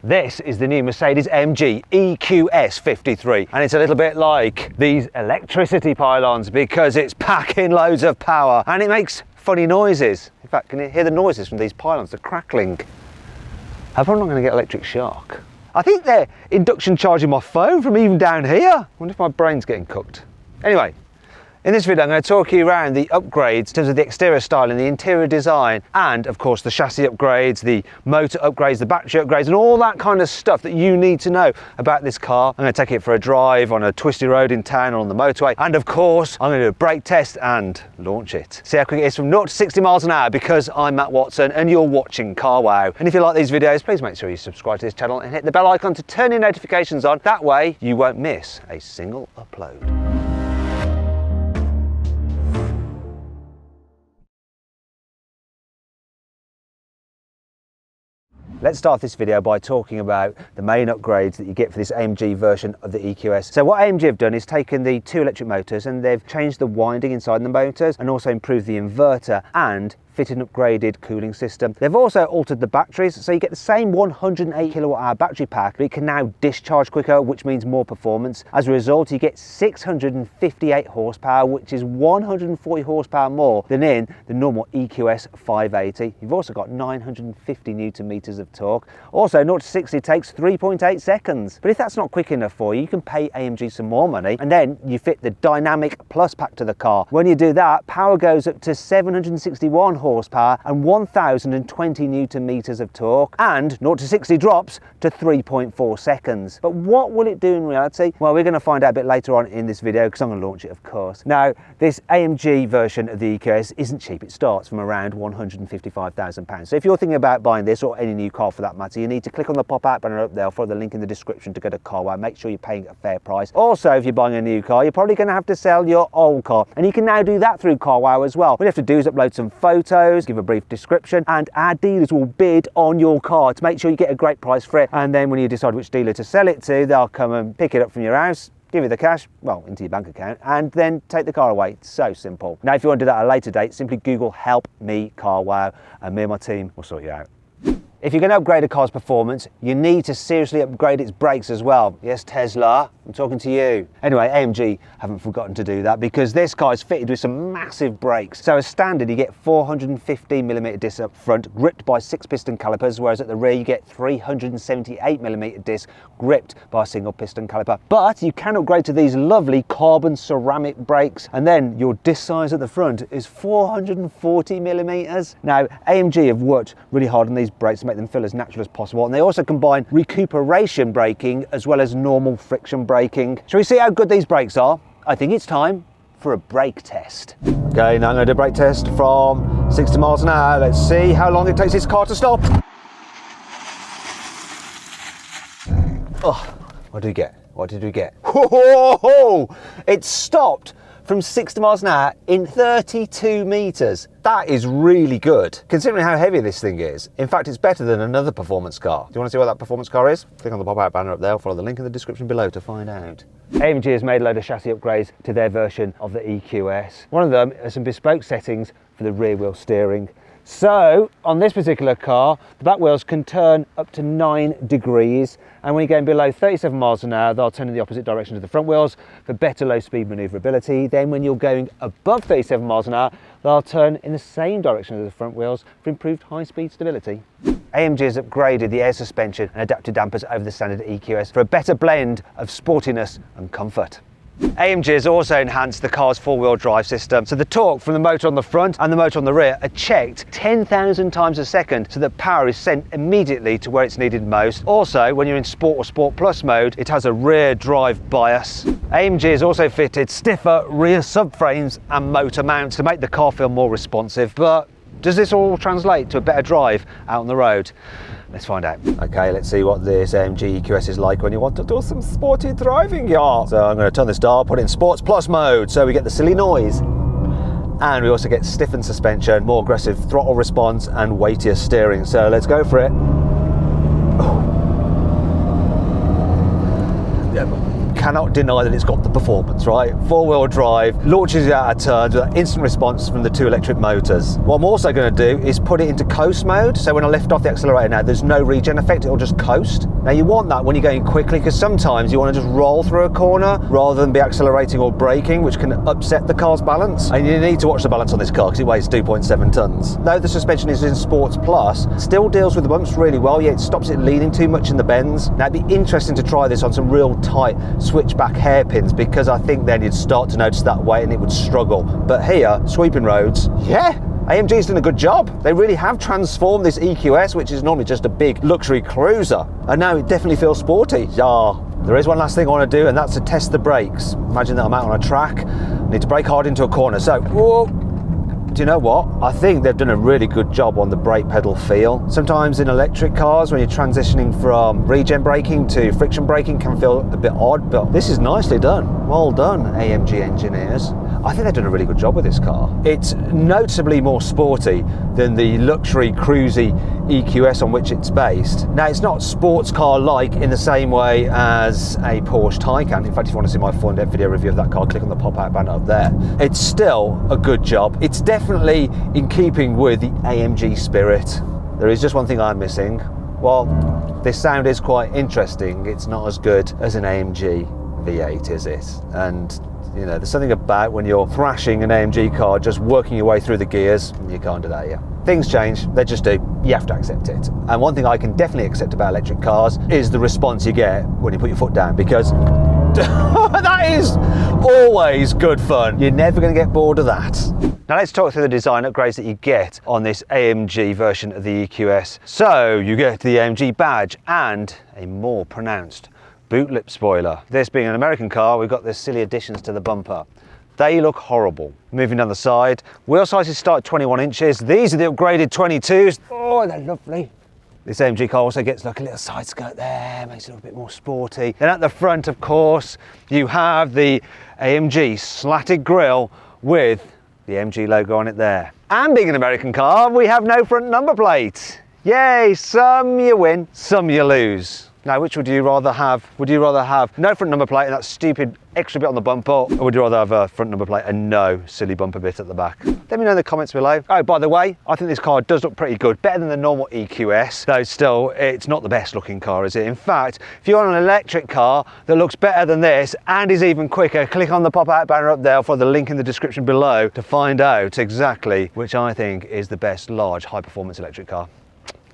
This is the new Mercedes Amg Eqs 53, and it's a little bit like these electricity pylons because it's packing loads of power and it makes funny noises. In fact, can you hear the noises from these pylons? They're crackling. I hope I'm not going to get electric shock. I think they're induction charging my phone from even down here. I wonder if my brain's getting cooked. Anyway, in this video I'm going to talk you around the upgrades in terms of the exterior style and the interior design, and of course the chassis upgrades, the motor upgrades, the battery upgrades, and all that kind of stuff that you need to know about this car. I'm going to take it for a drive on a twisty road in town or on the motorway, and of course I'm going to do a brake test and launch it. See how quick it is from 0 to 60 miles an hour, because I'm Matt Watson and you're watching Car Wow. And if you like these videos, please make sure you subscribe to this channel and hit the bell icon to turn your notifications on. That way you won't miss a single upload. Let's start this video by talking about the main upgrades that you get for this AMG version of the EQS. So what AMG have done is taken the two electric motors and they've changed the winding inside the motors and also improved the inverter and fitted an upgraded cooling system. They've also altered the batteries, so you get the same 108 kilowatt hour battery pack, but it can now discharge quicker, which means more performance. As a result, you get 658 horsepower, which is 140 horsepower more than in the normal EQS 580. You've also got 950 newton meters of torque. Also, 0 to 60 takes 3.8 seconds. But if that's not quick enough for you, you can pay AMG some more money, and then you fit the Dynamic Plus pack to the car. When you do that, power goes up to 761 horsepower and 1020 newton meters of torque, and 0 to 60 drops to 3.4 seconds. But what will it do in reality? Well, we're going to find out a bit later on in this video, because I'm going to launch it, of course. Now, this AMG version of the EQS isn't cheap. It starts from around £155,000. So if you're thinking about buying this, or any new car for that matter, you need to click on the pop-out banner up there, follow the link in the description to go to Car Wow. Make sure you're paying a fair price. Also, if you're buying a new car, you're probably going to have to sell your old car, and you can now do that through Car Wow as well. What you have to do is upload some photos, give a brief description, and our dealers will bid on your car to make sure you get a great price for it. And then when you decide which dealer to sell it to, they'll come and pick it up from your house, give you the cash, well, into your bank account, and then take the car away. It's so simple. Now, if you want to do that at a later date, simply Google "Help Me Car Wow" and me and my team will sort you out. If you're going to upgrade a car's performance, you need to seriously upgrade its brakes as well. Yes, Tesla, I'm talking to you. Anyway, AMG haven't forgotten to do that, because this car is fitted with some massive brakes. So as standard, you get 415mm discs up front, gripped by 6-piston calipers, whereas at the rear you get 378mm discs gripped by a single piston caliper. But you can upgrade to these lovely carbon ceramic brakes, and then your disc size at the front is 440mm. Now, AMG have worked really hard on these brakes to make them feel as natural as possible, and they also combine recuperation braking as well as normal friction braking. Shall we see how good these brakes are? I think it's time for a brake test. Okay, now I'm going to do a brake test from 60 miles an hour. Let's see how long it takes this car to stop. Oh, what did we get? What did we get? Whoa! It stopped from 60 miles an hour in 32 meters. That is really good, considering how heavy this thing is. In fact, it's better than another performance car. Do you want to see what that performance car is? Click on the pop-out banner up there, follow the link in the description below to find out. AMG has made a load of chassis upgrades to their version of the EQS. One of them has some bespoke settings for the rear wheel steering. So, on this particular car, the back wheels can turn up to 9 degrees, and when you're going below 37 miles an hour, they'll turn in the opposite direction to the front wheels for better low-speed manoeuvrability. Then when you're going above 37 miles an hour, they'll turn in the same direction as the front wheels for improved high-speed stability. AMG has upgraded the air suspension and adaptive dampers over the standard EQS for a better blend of sportiness and comfort. AMG has also enhanced the car's four-wheel drive system, so the torque from the motor on the front and the motor on the rear are checked 10,000 times a second, so that power is sent immediately to where it's needed most. Also, when you're in Sport or Sport Plus mode, it has a rear drive bias. AMG has also fitted stiffer rear subframes and motor mounts to make the car feel more responsive. But does this all translate to a better drive out on the road? Let's find out. Okay, let's see what this AMG EQS is like when you want to do some sporty driving, y'all. So I'm going to turn this dial, put it in Sports Plus mode, so we get the silly noise. And we also get stiffened suspension, more aggressive throttle response, and weightier steering. So let's go for it. Cannot deny that it's got the performance, right? Four-wheel drive, launches it out of turns with an instant response from the two electric motors. What I'm also going to do is put it into coast mode, so when I lift off the accelerator now, there's no regen effect, it'll just coast. Now you want that when you're going quickly, because sometimes you want to just roll through a corner rather than be accelerating or braking, which can upset the car's balance. And you need to watch the balance on this car because it weighs 2.7 tons. Though the suspension is in Sports Plus, still deals with the bumps really well, yet it stops it leaning too much in the bends. Now it'd be interesting to try this on some real tight switchback hairpins, because I think then you'd start to notice that weight and it would struggle. But here, sweeping roads, yeah, AMG's done a good job. They really have transformed this EQS, which is normally just a big luxury cruiser, and now it definitely feels sporty. Yeah. There is one last thing I want to do, and that's to test the brakes. Imagine that I'm out on a track, I need to brake hard into a corner. So, whoa. Do you know what? I think they've done a really good job on the brake pedal feel. Sometimes in electric cars, when you're transitioning from regen braking to friction braking, can feel a bit odd, but this is nicely done. Well done, AMG engineers. I think they've done a really good job with this car. It's noticeably more sporty than the luxury cruisy EQS on which it's based. Now, it's not sports car-like in the same way as a Porsche Taycan. In fact, if you want to see my full-in-depth video review of that car, click on the pop-out banner up there. It's still a good job. It's definitely in keeping with the AMG spirit. There is just one thing I'm missing. Well, this sound is quite interesting. It's not as good as an AMG V8, is it? And you know, there's something about when you're thrashing an AMG car, just working your way through the gears, and you can't do that here. Things change, they just do. You have to accept it. And one thing I can definitely accept about electric cars is the response you get when you put your foot down, because that is always good fun. You're never going to get bored of that. Now let's talk through the design upgrades that you get on this AMG version of the EQS. So you get the AMG badge and a more pronounced boot lip spoiler. This being an American car, we've got the silly additions to the bumper. They look horrible. Moving down the side, wheel sizes start at 21 inches. These are the upgraded 22s. Oh, they're lovely. This AMG car also gets like a little side skirt there, makes it a little bit more sporty. Then at the front, of course, you have the AMG slatted grille with the AMG logo on it there. And being an American car, we have no front number plate. Yay, some you win, some you lose. Now, which would you rather have? Would you rather have no front number plate and that stupid extra bit on the bumper, or would you rather have a front number plate and no silly bumper bit at the back? Let me know in the comments below. Oh, by the way, I think this car does look pretty good, better than the normal EQS, though still, it's not the best looking car, is it? In fact, if you want an electric car that looks better than this and is even quicker, click on the pop-out banner up there for the link in the description below to find out exactly which I think is the best large high-performance electric car.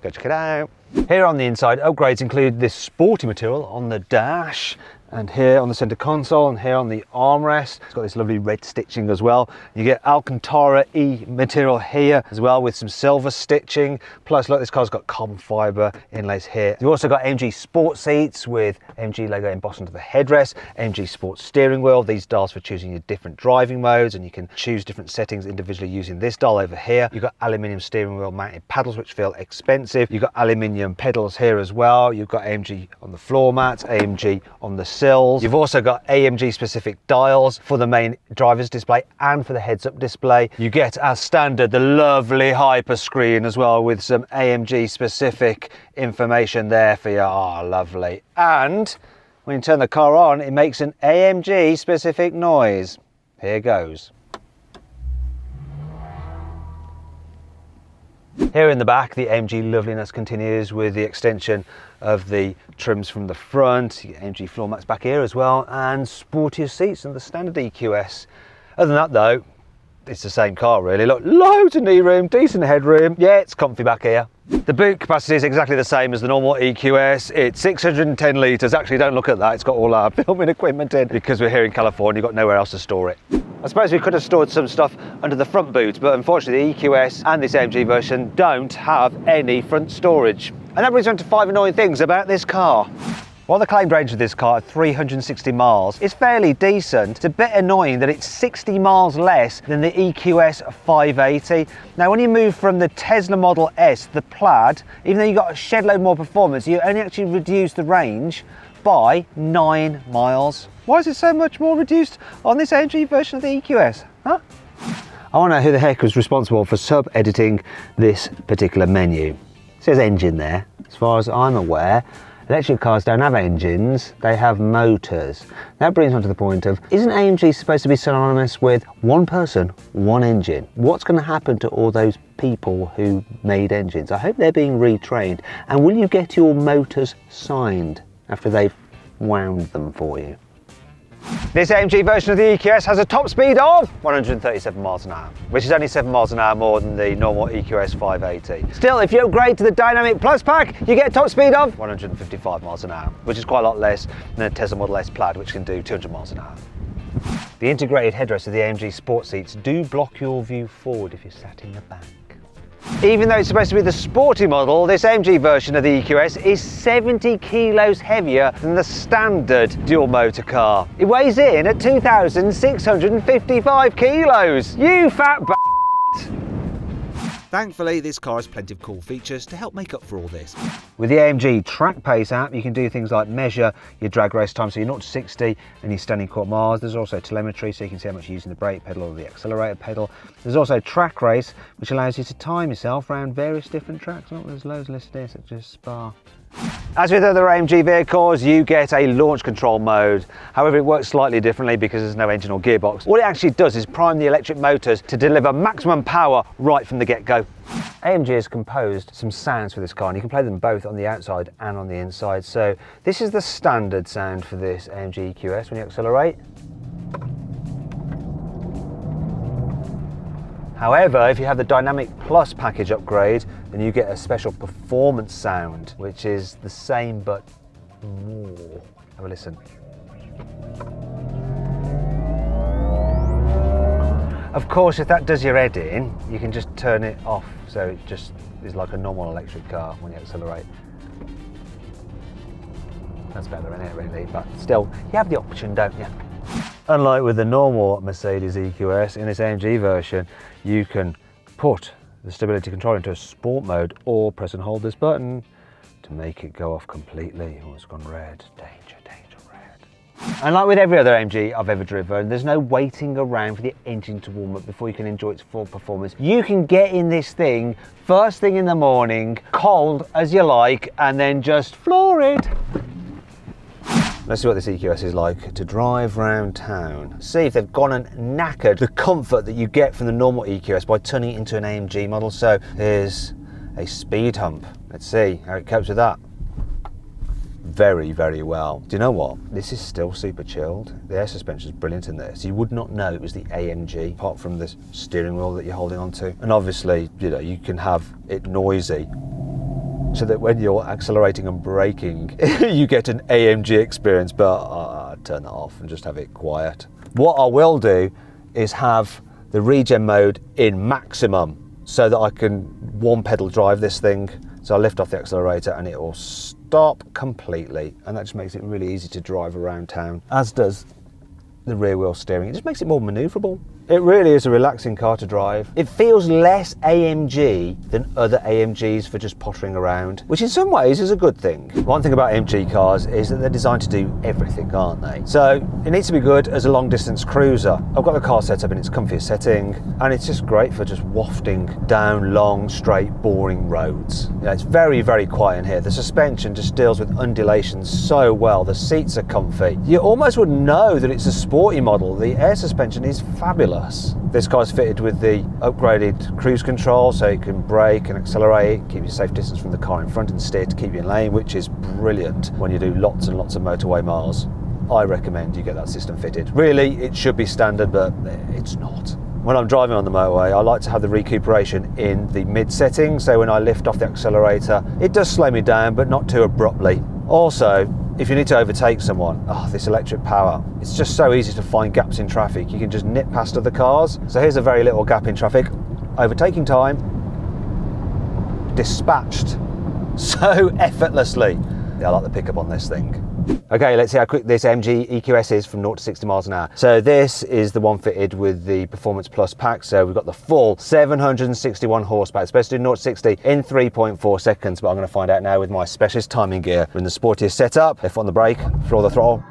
Go check it out. Here on the inside, upgrades include this sporty material on the dash, and here on the center console, and here on the armrest. It's got this lovely red stitching as well. You get Alcantara E material here as well, with some silver stitching. Plus, look, this car's got carbon fiber inlays here. You've also got AMG sport seats with AMG logo embossed onto the headrest, AMG sports steering wheel, these dials for choosing your different driving modes, and you can choose different settings individually using this dial over here. You've got aluminium steering wheel mounted paddles, which feel expensive. You've got aluminium pedals here as well. You've got AMG on the floor mats, AMG on the sills. You've also got AMG specific dials for the main driver's display and for the heads-up display. You get, as standard, the lovely hyper screen as well, with some AMG specific information there for you. Oh, lovely. And when you turn the car on, it makes an AMG specific noise. Here goes. Here in the back, the AMG loveliness continues with the extension of the trims from the front. You get AMG floor mats back here as well, and sportier seats than the standard EQS. Other than that though, it's the same car really. Look, loads of knee room, decent headroom. Yeah, it's comfy back here. The boot capacity is exactly the same as the normal EQS. It's 610 litres. Actually, don't look at that. It's got all our filming equipment in. Because we're here in California, you've got nowhere else to store it. I suppose we could have stored some stuff under the front boot, but unfortunately the EQS and this AMG version don't have any front storage. And that brings on to 5 annoying things about this car. While the claimed range of this car at 360 miles is fairly decent, it's a bit annoying that it's 60 miles less than the EQS 580. Now, when you move from the Tesla Model S, the Plaid, even though you've got a shed load more performance, you only actually reduce the range by 9 miles. Why is it so much more reduced on this AMG version of the EQS? Huh? I want to know who the heck was responsible for sub-editing this particular menu. It says engine there. As far as I'm aware, Electric cars don't have engines, they have motors. That brings on to the point of, isn't AMG supposed to be synonymous with one person, one engine? What's going to happen to all those people who made engines? I hope they're being retrained. And will you get your motors signed after they've wound them for you? This AMG version of the EQS has a top speed of 137 miles an hour, which is only 7 miles an hour more than the normal EQS 580. Still, if you upgrade to the Dynamic Plus pack, you get a top speed of 155 miles an hour, which is quite a lot less than a Tesla Model S Plaid, which can do 200 miles an hour. The integrated headrests of the AMG sport seats do block your view forward if you're sat in the back. Even though it's supposed to be the sporty model, this AMG version of the EQS is 70 kilos heavier than the standard dual motor car. It weighs in at 2,655 kilos. You fat b****. Thankfully, this car has plenty of cool features to help make up for all this. With the AMG Track Pace app, you can do things like measure your drag race time, so you're 0 to 60 and your standing quarter miles. There's also telemetry, so you can see how much you're using the brake pedal or the accelerator pedal. There's also Track Race, which allows you to time yourself around various different tracks. Oh, there's loads listed here, such as Spa. As with other AMG vehicles, you get a launch control mode. However, it works slightly differently because there's no engine or gearbox. What it actually does is prime the electric motors to deliver maximum power right from the get-go. AMG has composed some sounds for this car, and you can play them both on the outside and on the inside. So this is the standard sound for this AMG EQS when you accelerate. However, if you have the Dynamic Plus package upgrade, then you get a special performance sound, which is the same but more. Have a listen. Of course, if that does your head in, you can just turn it off, so it just is like a normal electric car when you accelerate. That's better, isn't it, really? But still, you have the option, don't you? Unlike with the normal Mercedes EQS, in this AMG version, you can put the stability control into a sport mode or press and hold this button to make it go off completely. Oh, it's gone red. Danger, danger, red. And like with every other AMG I've ever driven, there's no waiting around for the engine to warm up before you can enjoy its full performance. You can get in this thing first thing in the morning, cold as you like, and then just floor it. Let's see what this EQS is like to drive round town. See if they've gone and knackered the comfort that you get from the normal EQS by turning it into an AMG model. So here's a speed hump. Let's see how it copes with that. Very, very well. Do you know what? This is still super chilled. The air suspension is brilliant in this. You would not know it was the AMG, apart from this steering wheel that you're holding onto. And obviously, you know, you can have it noisy, so that when you're accelerating and braking, you get an AMG experience, but I'd turn that off and just have it quiet. What I will do is have the regen mode in maximum so that I can one pedal drive this thing. So I lift off the accelerator and it will stop completely. And that just makes it really easy to drive around town, as does the rear wheel steering. It just makes it more maneuverable. It really is a relaxing car to drive. It feels less AMG than other AMGs for just pottering around, which in some ways is a good thing. One thing about AMG cars is that they're designed to do everything, aren't they? So it needs to be good as a long distance cruiser. I've got the car set up in its comfiest setting, and it's just great for just wafting down long, straight, boring roads. Yeah, it's very, very quiet in here. The suspension just deals with undulations so well. The seats are comfy. You almost wouldn't know that it's a sporty model. The air suspension is fabulous. This car's fitted with the upgraded cruise control, so you can brake and accelerate, keep your safe distance from the car in front, and steer to keep you in lane, which is brilliant when you do lots and lots of motorway miles. I recommend you get that system fitted. Really, it should be standard, but it's not. When I'm driving on the motorway, I like to have the recuperation in the mid setting, so when I lift off the accelerator, it does slow me down, but not too abruptly. Also, if you need to overtake someone, this electric power, it's just so easy to find gaps in traffic. You can just nip past other cars. So here's a very little gap in traffic. Overtaking time, dispatched so effortlessly. Yeah, I like the pickup on this thing. Okay, let's see how quick this AMG EQS is from 0 to 60 miles an hour. So this is the one fitted with the Performance Plus pack. So we've got the full 761 horsepower. It's supposed to do 0 to 60 in 3.4 seconds, but I'm going to find out now with my specialist timing gear. We're in the sportiest setup. Left on the brake, floor the throttle.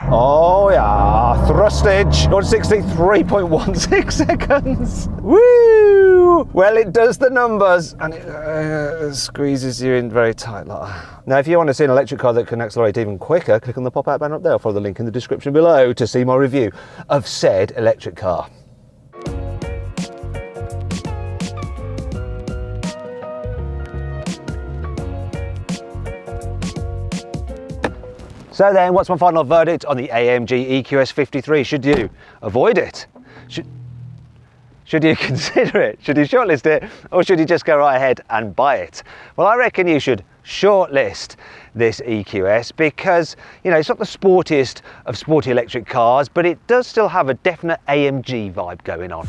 Oh yeah, thrustage, 0 to 60, 3.16 seconds. Woo! Well, it does the numbers and it squeezes you in very tight. Now, if you want to see an electric car that can accelerate even quicker, click on the pop-out banner up there or follow the link in the description below to see my review of said electric car. So then, what's my final verdict on the AMG EQS 53? Should you avoid it? Should you consider it? Should you shortlist it? Or should you just go right ahead and buy it? Well, I reckon you should shortlist this EQS because, you know, it's not the sportiest of sporty electric cars, but it does still have a definite AMG vibe going on.